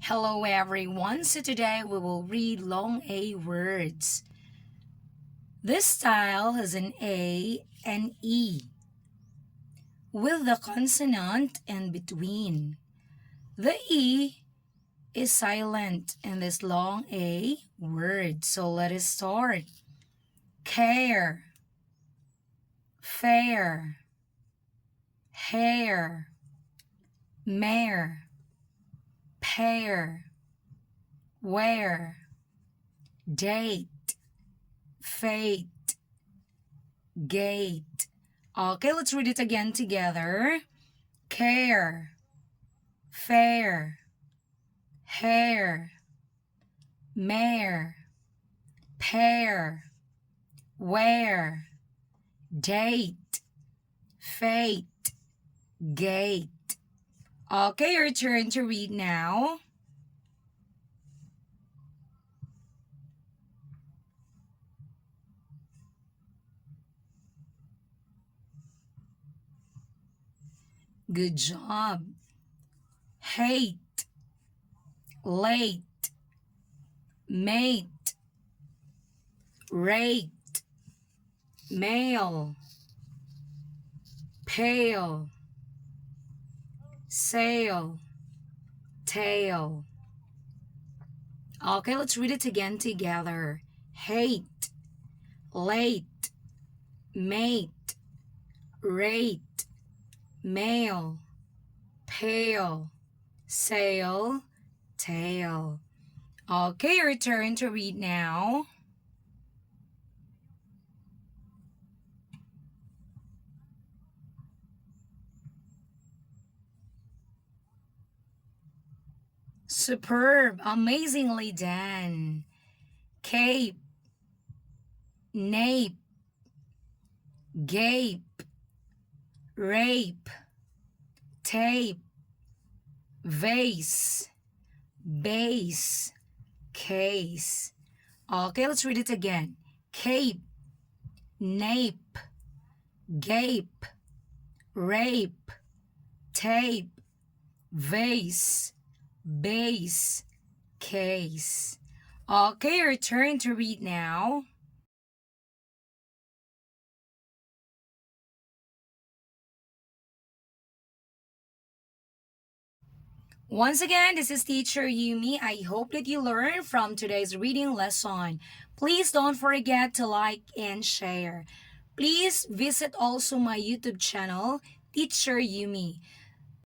Hello everyone, so today we will read long A words. This style has an A and E with the consonant in between. The E is silent in this long A word, so let us start. Care, fair, hair, mare, pair, wear, date, fate, gate. Okay, let's read it again together. Care, fair, hair, mare, pair, wear, date, fate, gate. Okay, your turn to read now. Good job. Hate, late, mate, rate, male, pale, sail, tail. Okay, let's read it again together. Hate, late, mate, rate, male, pale, sail, tail. Okay, your turn to read now. Superb, amazingly done. Cape, nape, gape, rape, tape, vase, base, case. Okay, let's read it again. Cape, nape, gape, rape, tape, vase, base, case. Okay, your turn to read now. Once again, this is Teacher Yumi. I hope that you learned from today's reading lesson. Please don't forget to like and share. Please visit also my YouTube channel, Teacher Yumi.